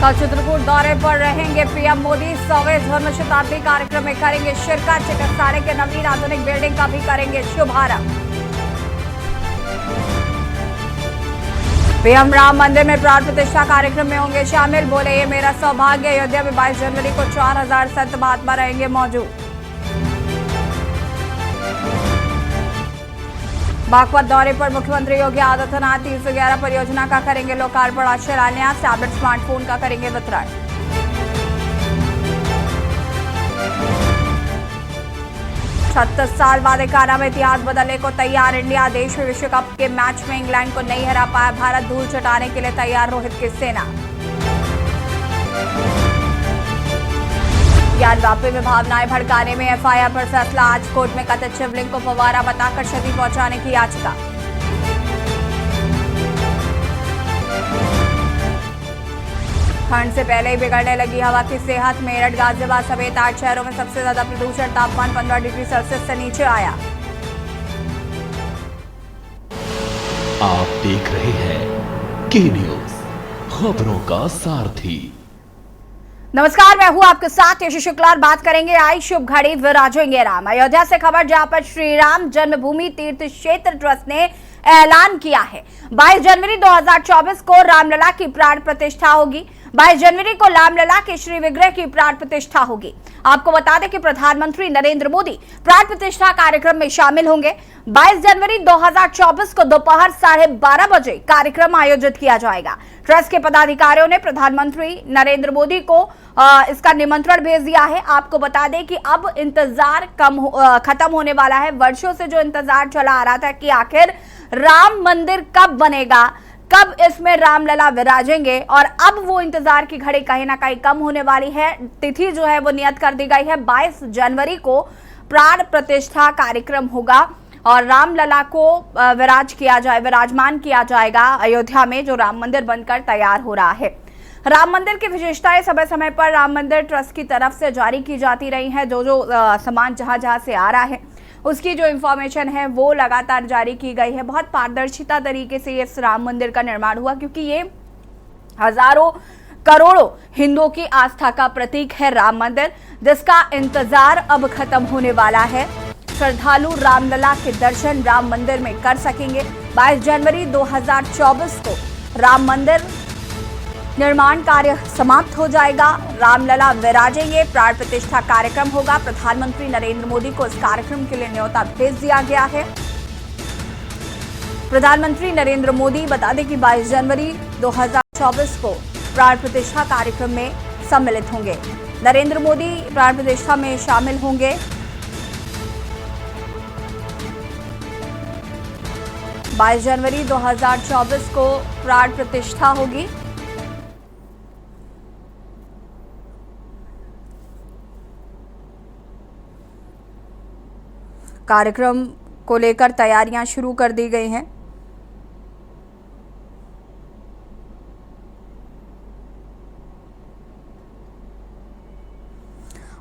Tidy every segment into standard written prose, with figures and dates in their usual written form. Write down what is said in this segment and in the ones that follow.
कल चित्रकूट दौरे पर रहेंगे पीएम मोदी। 100वें धर्म शताब्दी कार्यक्रम में करेंगे शिरकत। चिकित्सालय के नवीन आधुनिक बिल्डिंग का भी करेंगे शुभारंभ। पीएम राम मंदिर में प्राण प्रतिष्ठा कार्यक्रम में होंगे शामिल। बोले, ये मेरा सौभाग्य। अयोध्या में 22 जनवरी को 4000 संत महात्मा रहेंगे मौजूद। बागपत दौरे पर मुख्यमंत्री योगी आदित्यनाथ 311 परियोजना का करेंगे लोकार्पण और शिलान्यास। टैबलेट स्मार्टफोन का करेंगे वितरण। छत्तीस साल बाद एकाना में इतिहास बदलने को तैयार इंडिया। देश में विश्व कप के मैच में इंग्लैंड को नहीं हरा पाया भारत। धूल चटाने के लिए तैयार रोहित की सेना। ज्ञानवापी में भावनाएं भड़काने में एफआईआर पर फैसला। आज कोर्ट में कथित शिवलिंग को फव्वारा बताकर क्षति पहुंचाने की याचिका। ठंड से पहले ही बिगड़ने लगी हवा की सेहत। मेरठ, गाजियाबाद समेत 8 शहरों में सबसे ज्यादा प्रदूषण। तापमान 15 डिग्री सेल्सियस से नीचे आया। आप देख रहे हैं के न्यूज, खबरों का सारथी। नमस्कार, मैं हूं आपके साथ यशु शुक्ला और बात करेंगे आई शुभ घड़ी विराजेंगे राम। अयोध्या से खबर, जहां पर श्री राम जन्मभूमि तीर्थ क्षेत्र ट्रस्ट ने ऐलान किया है 22 जनवरी 2024 को रामलला की प्राण प्रतिष्ठा होगी। 22 जनवरी को रामलला के श्री विग्रह की प्राण प्रतिष्ठा होगी। आपको बता दें कि प्रधानमंत्री नरेंद्र मोदी प्राण प्रतिष्ठा कार्यक्रम में शामिल होंगे। 22 जनवरी 2024 को दोपहर 12:30 बजे कार्यक्रम आयोजित किया जाएगा। ट्रस्ट के पदाधिकारियों ने प्रधानमंत्री नरेंद्र मोदी को इसका निमंत्रण भेज दिया है। आपको बता दें कि अब इंतजार खत्म होने वाला है। वर्षों से जो इंतजार चला आ रहा था कि आखिर राम मंदिर कब बनेगा, कब इसमें रामलला विराजेंगे, और अब वो इंतजार की घड़ी कहीं ना कहीं कम होने वाली है। तिथि जो है वो नियत कर दी गई है। 22 जनवरी को प्राण प्रतिष्ठा कार्यक्रम होगा और रामलला को विराजमान किया जाएगा अयोध्या में, जो राम मंदिर बनकर तैयार हो रहा है। राम मंदिर की विशेषताएं समय समय पर राम मंदिर ट्रस्ट की तरफ से जारी की जाती रही है। जो सामान जहां से आ रहा है उसकी जो इंफॉर्मेशन है वो लगातार जारी की गई है। बहुत पारदर्शिता तरीके से इस राम मंदिर का निर्माण हुआ, क्योंकि ये हजारों करोड़ों हिंदुओं की आस्था का प्रतीक है राम मंदिर, जिसका इंतजार अब खत्म होने वाला है। श्रद्धालु रामलला के दर्शन राम मंदिर में कर सकेंगे। 22 जनवरी 2024 को राम मंदिर निर्माण कार्य समाप्त हो जाएगा। रामलला विराजेंगे। प्राण प्रतिष्ठा कार्यक्रम होगा। प्रधानमंत्री नरेंद्र मोदी को इस कार्यक्रम के लिए न्योता भेज दिया गया है। प्रधानमंत्री नरेंद्र मोदी, बता दें कि 22 जनवरी 2024 को प्राण प्रतिष्ठा कार्यक्रम में सम्मिलित होंगे। नरेंद्र मोदी प्राण प्रतिष्ठा में शामिल होंगे। 22 जनवरी 2024 को प्राण प्रतिष्ठा होगी। कार्यक्रम को लेकर तैयारियां शुरू कर दी गई हैं।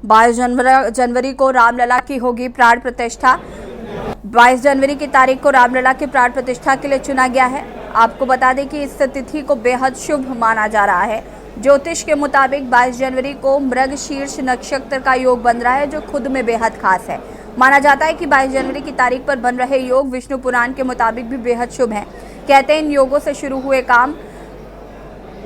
बाईस जनवरी को रामलला की होगी प्राण प्रतिष्ठा। 22 जनवरी की तारीख को रामलला की प्राण प्रतिष्ठा के लिए चुना गया है। आपको बता दें कि इस तिथि को बेहद शुभ माना जा रहा है। ज्योतिष के मुताबिक 22 जनवरी को मृगशीर्ष नक्षत्र का योग बन रहा है, जो खुद में बेहद खास है। माना जाता है कि 22 जनवरी की तारीख पर बन रहे योग विष्णु पुराण के मुताबिक भी बेहद शुभ हैं। कहते हैं इन योगों से शुरू हुए काम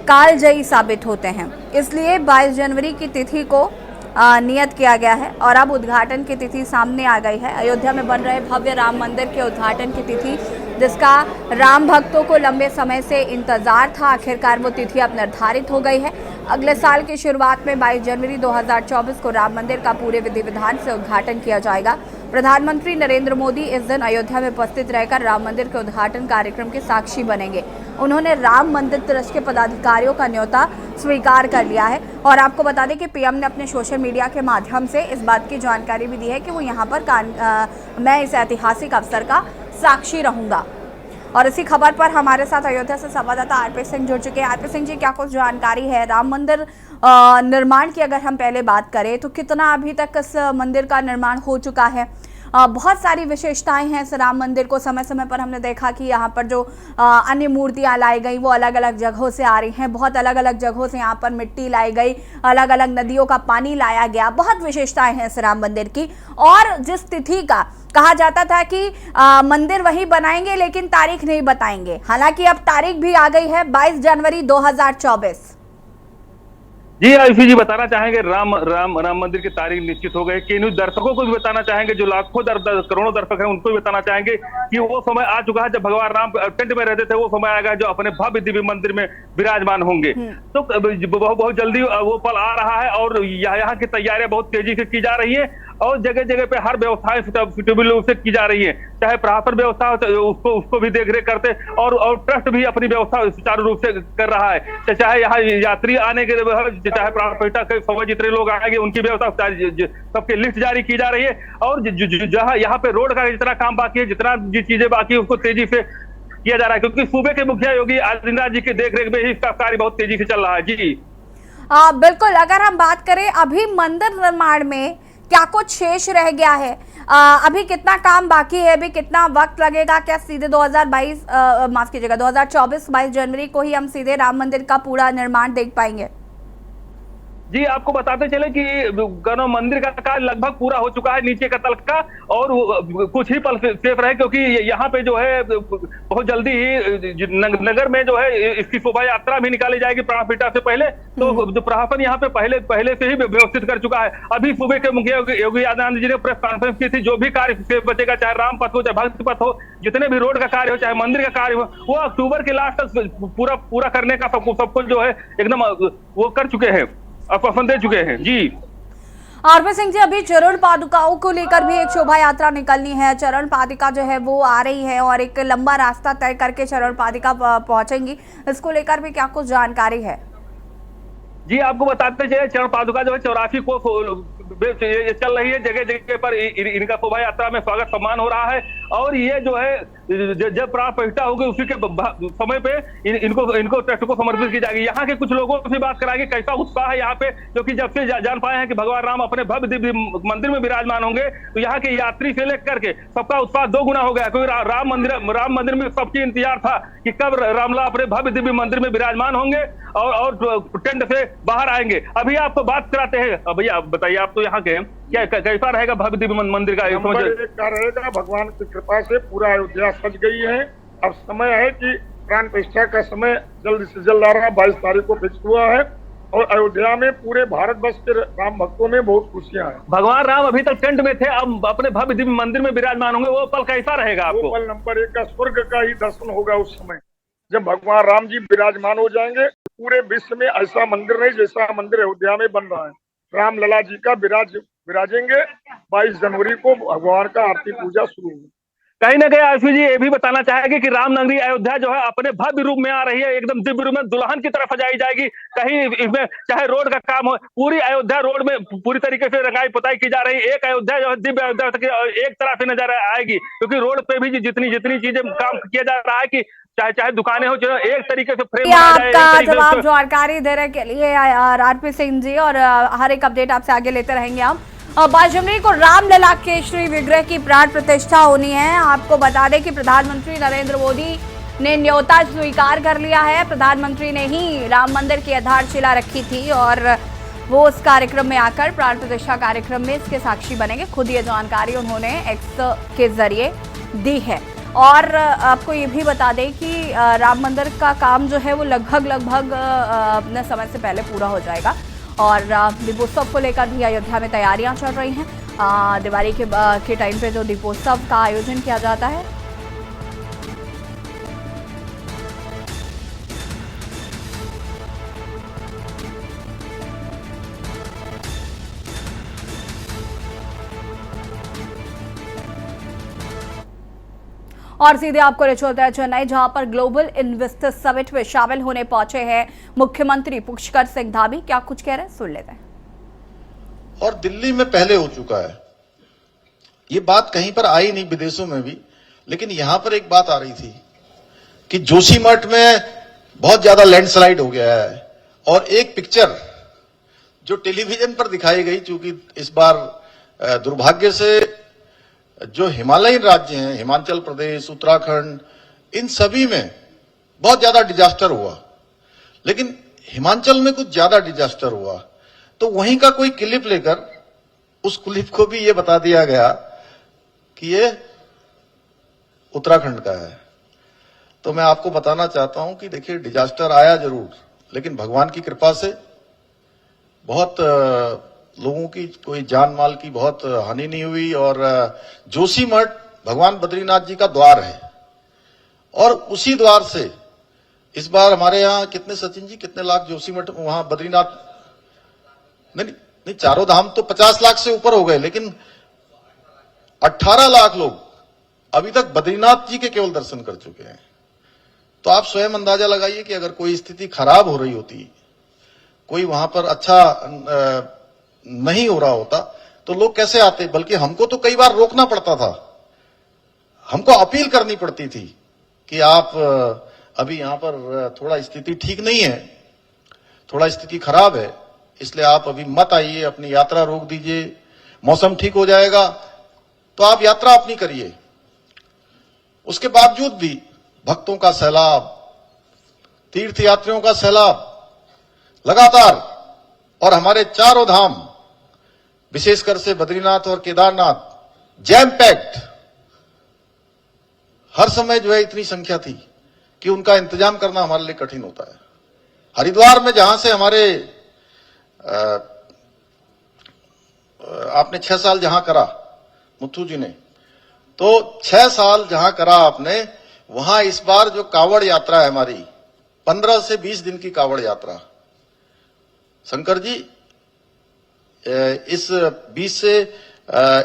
कालजयी साबित होते हैं, इसलिए 22 जनवरी की तिथि को नियत किया गया है। और अब उद्घाटन की तिथि सामने आ गई है। अयोध्या में बन रहे भव्य राम मंदिर के उद्घाटन की तिथि, जिसका राम भक्तों को लंबे समय से इंतजार था, आखिरकार वो तिथि अब निर्धारित हो गई है। अगले साल की शुरुआत में 22 जनवरी 2024 को राम मंदिर का पूरे विधि विधान से उद्घाटन किया जाएगा। प्रधानमंत्री नरेंद्र मोदी इस दिन अयोध्या में उपस्थित रहकर राम मंदिर के उद्घाटन कार्यक्रम के साक्षी बनेंगे। उन्होंने राम मंदिर ट्रस्ट के पदाधिकारियों का न्योता स्वीकार कर लिया है। और आपको बता दें कि पीएम ने अपने सोशल मीडिया के माध्यम से इस बात की जानकारी भी दी है कि वो यहाँ पर मैं इस ऐतिहासिक अवसर का साक्षी रहूंगा। और इसी खबर पर हमारे साथ अयोध्या से संवाददाता आरपी सिंह जुड़ चुके हैं। आरपी सिंह जी, क्या कुछ जानकारी है राम मंदिर निर्माण की? अगर हम पहले बात करें तो कितना अभी तक इस मंदिर का निर्माण हो चुका है, बहुत सारी विशेषताएं हैं इस राम मंदिर को। समय समय पर हमने देखा कि यहाँ पर जो अन्य मूर्तियां लाई गई वो अलग अलग जगहों से आ रही हैं, बहुत अलग अलग जगहों से यहाँ पर मिट्टी लाई गई, अलग अलग नदियों का पानी लाया गया। बहुत विशेषताएं हैं इस राम मंदिर की। और जिस तिथि का कहा जाता था कि मंदिर वही बनाएंगे लेकिन तारीख नहीं बताएंगे, हालांकि अब तारीख भी आ गई है 22 जनवरी 2024। जी आयुषी जी, बताना चाहेंगे राम मंदिर की तारीख निश्चित हो गई। कि दर्शकों को भी बताना चाहेंगे, जो लाखों करोड़ों दर्शक हैं उनको भी बताना चाहेंगे कि वो समय आ चुका है जब भगवान राम टेंट में रहते थे, वो समय आएगा जो अपने भव्य दिव्य मंदिर में विराजमान होंगे। तो बहुत जल्दी वो पल आ रहा है और यहाँ की तैयारियां बहुत तेजी से की जा रही है और जगह जगह पे हर व्यवस्थाएं सुटेबल रूप से की जा रही है। चाहे प्रशासन व्यवस्था उसको भी देख रेख करते और ट्रस्ट भी अपनी व्यवस्था सुचारू रूप से कर रहा है। चाहे यहाँ यात्री आने के, चाहे प्राण प्रतिष्ठा के समय जितने लोग आएंगे उनकी व्यवस्था सबके लिस्ट जारी की जा रही है। और जहाँ यहाँ पे रोड का जितना काम बाकी है, जितना जी चीजें बाकी है, उसको तेजी से किया जा रहा है, क्योंकि सूबे के मुखिया योगी आदित्यनाथ जी के देखरेख में ही इसका कार्य बहुत तेजी से चल रहा है। जी बिल्कुल। अगर हम बात करें अभी मंदिर निर्माण में क्या कुछ शेष रह गया है, अभी कितना काम बाकी है, अभी कितना वक्त लगेगा, क्या सीधे 2024 22 जनवरी को ही हम सीधे राम मंदिर का पूरा निर्माण देख पाएंगे? जी आपको बताते चले कि मंदिर का कार्य लगभग पूरा हो चुका है, नीचे का तल का, और कुछ ही पल शेष रहे, क्योंकि यहाँ पे जो है बहुत जल्दी ही नगर में जो है इसकी शोभा यात्रा भी निकाली जाएगी प्राण प्रतिष्ठा से पहले। तो जो प्रशासन यहाँ पे पहले से ही व्यवस्थित कर चुका है। अभी सूबे के मुखिया योगी आदित्यनाथ जी ने प्रेस कॉन्फ्रेंस की थी, जो भी कार्य शेष बचेगा, चाहे राम पथ हो, चाहे भक्ति पथ हो, जितने भी रोड का कार्य हो, चाहे मंदिर का कार्य हो, वो अक्टूबर के लास्ट तक पूरा करने का सबको जो है एकदम वो कर चुके हैं, पसंद दे चुके हैं। जी आरपी सिंह जी, अभी चरण पादुकाओं को लेकर भी एक शोभा यात्रा निकलनी है। चरण पादुका जो है वो आ रही है और एक लंबा रास्ता तय करके चरण पादुका पहुंचेंगी, इसको लेकर भी क्या कुछ जानकारी है? जी आपको बताते चले, चरण पादुका जो है 84 को चल रही है, जगह जगह पर इनका शोभा यात्रा में स्वागत सम्मान हो रहा है। और ये जो है जब प्राण प्रतिष्ठा होगी उसी के समय पे इनको ट्रस्ट को समर्पित की जाएगी। यहाँ के कुछ लोगों से बात कराएंगे कैसा उत्साह है यहाँ पे, क्योंकि जब से जान पाए हैं कि भगवान राम अपने भव्य दिव्य मंदिर में विराजमान होंगे, तो यहाँ के यात्री से लेकर के सबका उत्साह 2 गुना हो गया। क्योंकि राम मंदिर में सबकी इंतजार था कि कब रामला अपने भव्य दिव्य मंदिर में विराजमान होंगे और टेंट से बाहर आएंगे। अभी आपको बात कराते हैं। भैया बताइए, आप तो यहाँ के हैं, क्या कैसा रहेगा भव्य दिव्य मंदिर का? रहेगा भगवान की कृपा से पूरा अयोध्या सज गई है। अब समय है कि प्राण प्रतिष्ठा का समय जल्द से जल्द आ रहा है। 22 तारीख को फिक्स हुआ है और अयोध्या में पूरे भारतवर्ष के राम भक्तों में बहुत खुशियां हैं। भगवान राम अभी तक टेंट में थे, अब अपने भव्य दिव्य मंदिर में विराजमान होंगे, वो पल कैसा रहेगा आपको? वो पल नंबर 1 का स्वर्ग का ही दर्शन होगा उस समय, जब भगवान राम जी विराजमान हो जाएंगे। पूरे विश्व में ऐसा मंदिर नहीं जैसा मंदिर अयोध्या में बन रहा है। राम लला जी का विराजेंगे। 22 जनवरी को भगवान का आरती पूजा शुरू होगी। कहीं ना कहीं आशु जी ये भी बताना चाहेंगे कि राम नगरी अयोध्या जो है अपने भव्य रूप में आ रही है, एकदम दिव्य रूप में दुल्हन की तरफ सजाई जाएगी। कहीं इसमें चाहे रोड का काम हो, पूरी अयोध्या रोड में पूरी तरीके से रंगाई पुताई की जा रही है। एक अयोध्या जो है दिव्य अयोध्या एक तरह से नजर आएगी, क्योंकि रोड पे भी जितनी चीजें काम किया जा रहा है कि चाहे दुकानें हो, एक तरीके से फ्रेम आपका जवाब जानकारी देने के लिए आरपी सिंह जी, और हर एक अपडेट आपसे आगे लेते रहेंगे हम। 22 जनवरी को रामलला के श्री विग्रह की प्राण प्रतिष्ठा होनी है। आपको बता दें कि प्रधानमंत्री नरेंद्र मोदी ने न्योता स्वीकार कर लिया है। प्रधानमंत्री ने ही राम मंदिर की आधारशिला रखी थी और वो उस कार्यक्रम में आकर प्राण प्रतिष्ठा कार्यक्रम में इसके साक्षी बनेंगे। खुद ये जानकारी उन्होंने एक्स के जरिए दी है। और आपको ये भी बता दें कि राम मंदिर का काम जो है वो लगभग अपने समय से पहले पूरा हो जाएगा। और दीपोत्सव को लेकर भी अयोध्या में तैयारियां चल रही हैं। दिवाली के टाइम पे जो दीपोत्सव का आयोजन किया जाता है, और सीधे आपको ले चलते हैं चेन्नई, जहां पर ग्लोबल इन्वेस्टर समिट में शामिल होने पहुंचे हैं मुख्यमंत्री पुष्कर सिंह धामी। क्या कुछ कह रहे हैं, सुन लेते हैं। और दिल्ली में पहले हो चुका है, ये बात कहीं पर आई नहीं, विदेशों में भी, लेकिन यहां पर एक बात आ रही थी कि जोशीमठ में बहुत ज्यादा लैंडस्लाइड हो गया है। और एक पिक्चर जो टेलीविजन पर दिखाई गई, चूंकि इस बार दुर्भाग्य से जो हिमालयन राज्य हैं, हिमाचल प्रदेश, उत्तराखंड, इन सभी में बहुत ज्यादा डिजास्टर हुआ, लेकिन हिमाचल में कुछ ज्यादा डिजास्टर हुआ। तो वहीं का कोई क्लिप लेकर उस क्लिप को भी ये बता दिया गया कि ये उत्तराखंड का है। तो मैं आपको बताना चाहता हूं कि देखिए, डिजास्टर आया जरूर, लेकिन भगवान की कृपा से बहुत लोगों की कोई जान माल की बहुत हानि नहीं हुई। और जोशीमठ भगवान बद्रीनाथ जी का द्वार है, और उसी द्वार से इस बार हमारे यहाँ कितने, सचिन जी, कितने लाख जोशीमठ वहां बद्रीनाथ, नहीं, चारों धाम तो 50 लाख से ऊपर हो गए, लेकिन 18 लाख लोग अभी तक बद्रीनाथ जी के केवल दर्शन कर चुके हैं। तो आप स्वयं अंदाजा लगाइए कि अगर कोई स्थिति खराब हो रही होती, कोई वहां पर अच्छा नहीं हो रहा होता, तो लोग कैसे आते। बल्कि हमको तो कई बार रोकना पड़ता था, हमको अपील करनी पड़ती थी कि आप अभी यहां पर थोड़ा स्थिति ठीक नहीं है, थोड़ा स्थिति खराब है, इसलिए आप अभी मत आइए, अपनी यात्रा रोक दीजिए, मौसम ठीक हो जाएगा तो आप यात्रा अपनी करिए। उसके बावजूद भी भक्तों का सैलाब, तीर्थ यात्रियों का सैलाब लगातार, और हमारे चारों धाम, विशेषकर से बद्रीनाथ और केदारनाथ जैम पैक्ड, हर समय जो है इतनी संख्या थी कि उनका इंतजाम करना हमारे लिए कठिन होता है। हरिद्वार में जहां से हमारे आपने 6 साल जहां करा, मुथु जी ने, तो 6 साल जहां करा आपने, वहां इस बार जो कावड़ यात्रा है हमारी, 15 से 20 दिन की कावड़ यात्रा, शंकर जी, इस 20 से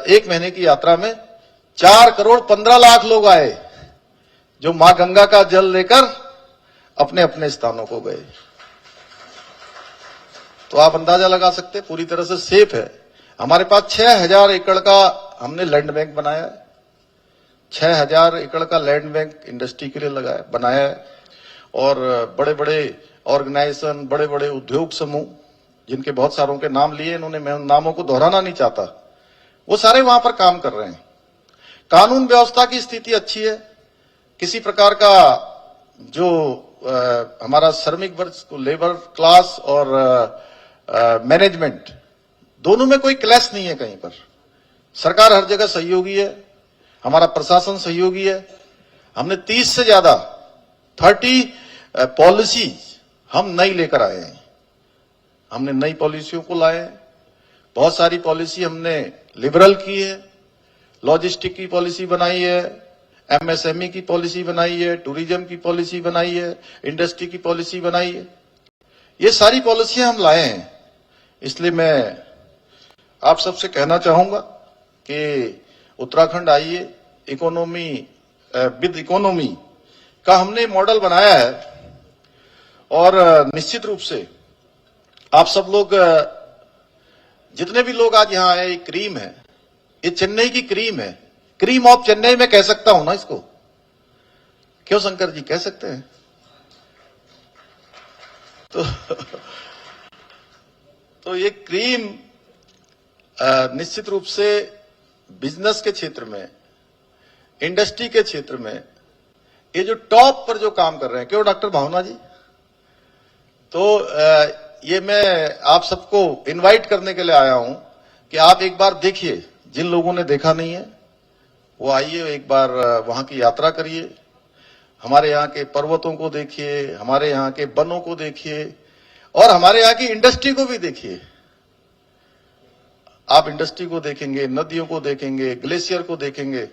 1 महीने की यात्रा में 4 करोड़ 15 लाख लोग आए, जो मां गंगा का जल लेकर अपने अपने स्थानों को गए। तो आप अंदाजा लगा सकते, पूरी तरह से सेफ है। हमारे पास 6000 एकड़ का हमने लैंड बैंक बनाया है, 6000 एकड़ का लैंड बैंक इंडस्ट्री के लिए बनाया है। और बड़े बड़े ऑर्गेनाइजेशन, बड़े बड़े उद्योग समूह, जिनके बहुत सारों के नाम लिए इन्होंने, मैं उन नामों को दोहराना नहीं चाहता, वो सारे वहां पर काम कर रहे हैं। कानून व्यवस्था की स्थिति अच्छी है, किसी प्रकार का जो हमारा श्रमिक वर्ग, लेबर क्लास और मैनेजमेंट, दोनों में कोई क्लैश नहीं है कहीं पर। सरकार हर जगह सहयोगी है, हमारा प्रशासन सहयोगी है। हमने 30 से ज्यादा 30 पॉलिसी हम नई लेकर आए हैं, हमने नई पॉलिसियों को लाए हैं। बहुत सारी पॉलिसी हमने लिबरल की है, लॉजिस्टिक की पॉलिसी बनाई है, एमएसएमई की पॉलिसी बनाई है, टूरिज्म की पॉलिसी बनाई है, इंडस्ट्री की पॉलिसी बनाई है। ये सारी पॉलिसियां हम लाए हैं। इसलिए मैं आप सबसे कहना चाहूंगा कि उत्तराखंड आइए, इकोनॉमी विद इकोनॉमी का हमने मॉडल बनाया है। और निश्चित रूप से आप सब लोग, जितने भी लोग आज यहां आए, ये क्रीम है, ये चेन्नई की क्रीम है, क्रीम ऑफ चेन्नई में कह सकता हूं ना इसको, क्यों शंकर जी, कह सकते हैं? तो ये क्रीम निश्चित रूप से बिजनेस के क्षेत्र में, इंडस्ट्री के क्षेत्र में, ये जो टॉप पर जो काम कर रहे हैं, क्यों डॉक्टर भावना जी? तो ये मैं आप सबको इनवाइट करने के लिए आया हूं कि आप एक बार देखिए, जिन लोगों ने देखा नहीं है वो आइए, एक बार वहां की यात्रा करिए, हमारे यहाँ के पर्वतों को देखिए, हमारे यहाँ के वनों को देखिए, और हमारे यहाँ की इंडस्ट्री को भी देखिए। आप इंडस्ट्री को देखेंगे, नदियों को देखेंगे, ग्लेशियर को देखेंगे,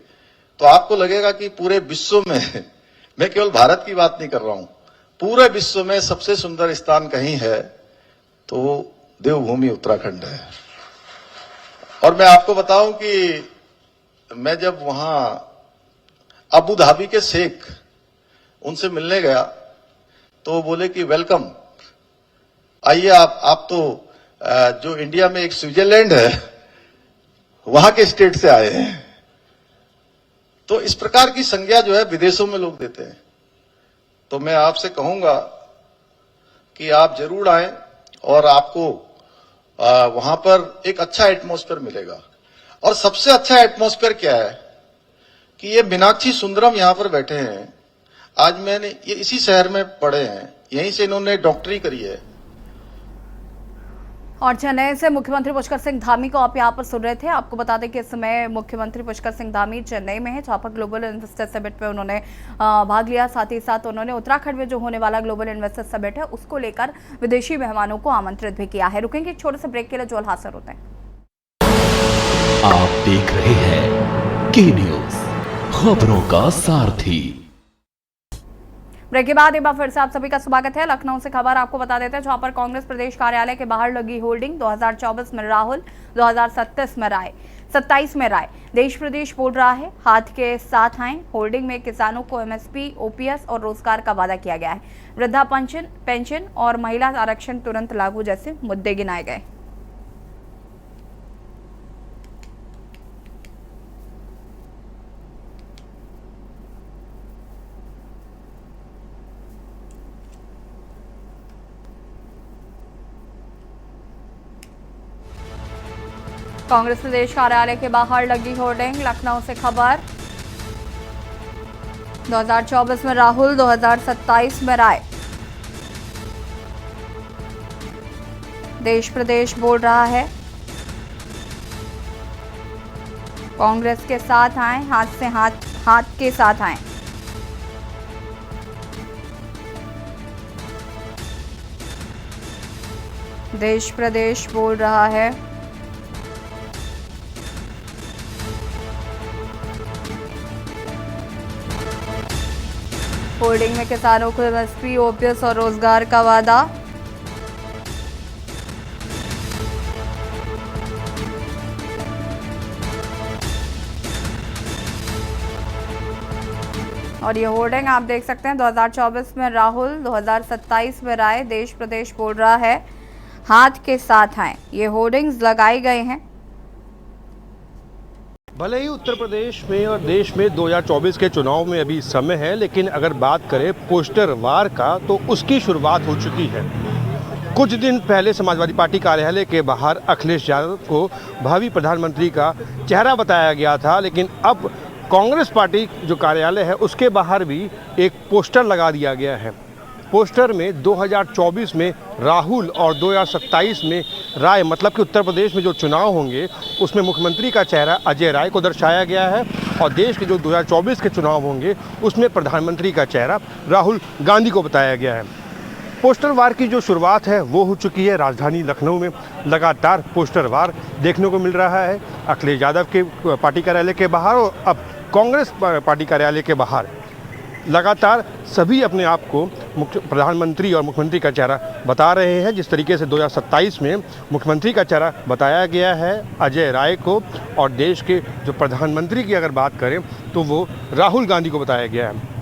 तो आपको लगेगा कि पूरे विश्व में, मैं केवल भारत की बात नहीं कर रहा हूं, पूरे विश्व में सबसे सुंदर स्थान कहीं है तो देवभूमि उत्तराखंड है। और मैं आपको बताऊं कि मैं जब वहां अबू धाबी के शेख, उनसे मिलने गया, तो बोले कि वेलकम, आइए आप तो जो इंडिया में एक स्विट्जरलैंड है, वहां के स्टेट से आए हैं। तो इस प्रकार की संज्ञा जो है विदेशों में लोग देते हैं। तो मैं आपसे कहूंगा कि आप जरूर आएं, और आपको वहां पर एक अच्छा एटमॉस्फेयर मिलेगा। और सबसे अच्छा एटमॉस्फेयर क्या है? कि ये मीनाक्षी सुंदरम यहाँ पर बैठे हैं। आज मैंने ये इसी शहर में पढ़े हैं, यहीं से इन्होंने डॉक्टरी करी है। और चेन्नई से मुख्यमंत्री पुष्कर सिंह धामी को आप यहाँ पर सुन रहे थे। आपको बता दें कि इस समय मुख्यमंत्री पुष्कर सिंह धामी चेन्नई में है, जहाँ पर ग्लोबल इन्वेस्टर समिट पे उन्होंने भाग लिया। साथ ही साथ उन्होंने उत्तराखंड में जो होने वाला ग्लोबल इन्वेस्टर समिट है उसको लेकर विदेशी मेहमानों को आमंत्रित भी किया है। रुकेंगे एक छोटे से ब्रेक के लिए, जो हासिल होते हैं। आप देख रहे हैं के न्यूज, खबरों का सारथी। ब्रेक के बाद एक बार फिर से आप सभी का स्वागत है। लखनऊ से खबर आपको बता देते हैं, जहां पर कांग्रेस प्रदेश कार्यालय के बाहर लगी होर्डिंग 2024 में राहुल, 2027 में राय, 27 में राय। देश प्रदेश बोल रहा है हाथ के साथ आए। होर्डिंग में किसानों को एमएसपी, ओपीएस और रोजगार का वादा किया गया है। वृद्धा पेंशन और महिला आरक्षण तुरंत लागू जैसे मुद्दे गिनाए गए। कांग्रेस प्रदेश कार्यालय के बाहर लगी होर्डिंग। लखनऊ से खबर, 2024 में राहुल, 2027 में राय। देश प्रदेश बोल रहा है कांग्रेस के साथ आए, हाथ से हाथ के साथ आए। देश प्रदेश बोल रहा है होर्डिंग में किसानों को एमएसपी, ओपीएस और रोजगार का वादा। और ये होर्डिंग आप देख सकते हैं, 2024 में राहुल, 2027 में राय। देश प्रदेश बोल रहा है हाथ के साथ आए। ये होर्डिंग्स लगाए गए हैं। भले ही उत्तर प्रदेश में और देश में 2024 के चुनाव में अभी समय है, लेकिन अगर बात करें पोस्टर वार का तो उसकी शुरुआत हो चुकी है। कुछ दिन पहले समाजवादी पार्टी कार्यालय के बाहर अखिलेश यादव को भावी प्रधानमंत्री का चेहरा बताया गया था, लेकिन अब कांग्रेस पार्टी जो कार्यालय है उसके बाहर भी एक पोस्टर लगा दिया गया है। पोस्टर में 2024 में राहुल और 2027 में राय, मतलब कि उत्तर प्रदेश में जो चुनाव होंगे उसमें मुख्यमंत्री का चेहरा अजय राय को दर्शाया गया है, और देश के जो 2024 के चुनाव होंगे उसमें प्रधानमंत्री का चेहरा राहुल गांधी को बताया गया है। पोस्टर वार की जो शुरुआत है वो हो चुकी है। राजधानी लखनऊ में लगातार पोस्टर वार देखने को मिल रहा है। अखिलेश यादव के पार्टी कार्यालय के बाहर और अब कांग्रेस पार्टी कार्यालय के बाहर लगातार सभी अपने आप को प्रधानमंत्री और मुख्यमंत्री का चेहरा बता रहे हैं। जिस तरीके से 2027 में मुख्यमंत्री का चेहरा बताया गया है अजय राय को, और देश के जो प्रधानमंत्री की अगर बात करें तो वो राहुल गांधी को बताया गया है।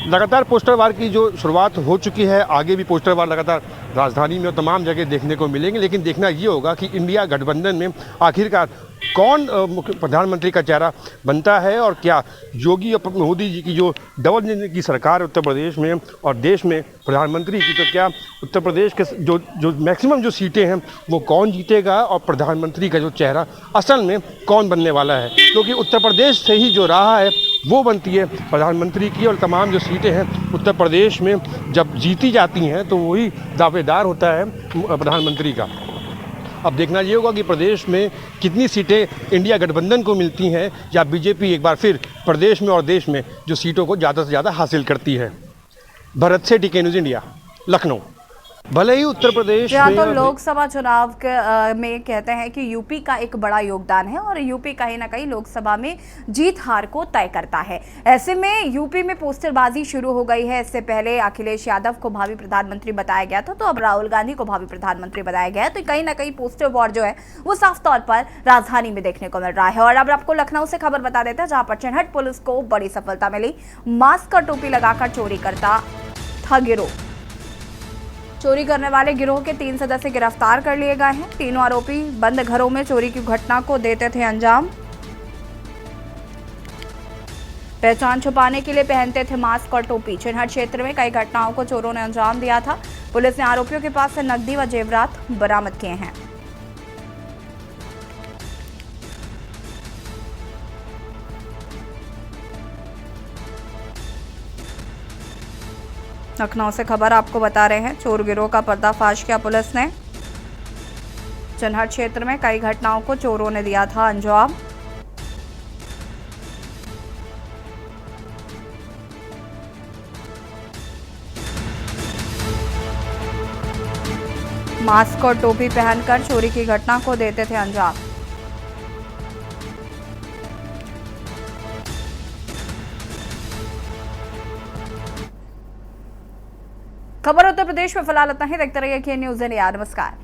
लगातार पोस्टर वार की जो शुरुआत हो चुकी है, आगे भी पोस्टर वार लगातार राजधानी में और तमाम जगह देखने को मिलेंगे, लेकिन देखना ये होगा कि इंडिया गठबंधन में आखिरकार कौन प्रधानमंत्री का चेहरा बनता है, और क्या योगी और मोदी जी की जो डबल इंजन की सरकार है उत्तर प्रदेश में और देश में प्रधानमंत्री की, तो क्या उत्तर प्रदेश के जो मैक्सिमम जो सीटें हैं वो कौन जीतेगा, और प्रधानमंत्री का जो चेहरा असल में कौन बनने वाला है। क्योंकि उत्तर प्रदेश से ही जो रहा है वो बनती है प्रधानमंत्री की, और तमाम जो सीटें हैं उत्तर प्रदेश में जब जीती जाती हैं तो वही दावेदार होता है प्रधानमंत्री का। अब देखना ये होगा कि प्रदेश में कितनी सीटें इंडिया गठबंधन को मिलती हैं, या बीजेपी एक बार फिर प्रदेश में और देश में जो सीटों को ज़्यादा से ज़्यादा हासिल करती है। भरत सेठी, के न्यूज़ इंडिया, लखनऊ। भले ही उत्तर प्रदेश में तो लोकसभा चुनाव में कहते हैं कि यूपी का एक बड़ा योगदान है, और यूपी कहीं ना कहीं लोकसभा में जीत हार को तय करता है। ऐसे में यूपी में पोस्टरबाजी शुरू हो गई है। इससे पहले अखिलेश यादव को भावी प्रधानमंत्री बताया गया था, तो अब राहुल गांधी को भावी प्रधानमंत्री बताया गया है। तो कहीं ना कहीं पोस्टर वॉर जो है वो साफ तौर पर राजधानी में देखने को मिल रहा है। और अब आपको लखनऊ से खबर बता देते हैं, जहां पर चिन्हट पुलिस को बड़ी सफलता मिली। मास्क और टोपी लगाकर चोरी करता था गिरोह। चोरी करने वाले गिरोह के 3 सदस्य गिरफ्तार कर लिए गए हैं। तीनों आरोपी बंद घरों में चोरी की घटना को देते थे अंजाम। पहचान छुपाने के लिए पहनते थे मास्क और टोपी। चिन्हट क्षेत्र में कई घटनाओं को चोरों ने अंजाम दिया था। पुलिस ने आरोपियों के पास से नकदी व जेवरात बरामद किए हैं। लखनऊ से खबर आपको बता रहे हैं, चोर गिरोह का पर्दाफाश किया पुलिस ने। चनहट क्षेत्र में कई घटनाओं को चोरों ने दिया था अंजाम। मास्क और टोपी पहनकर चोरी की घटना को देते थे अंजाम। खबर उत्तर प्रदेश में फिलहाल इतना ही। देखते रहिए के न्यूज़ इंडिया। नमस्कार।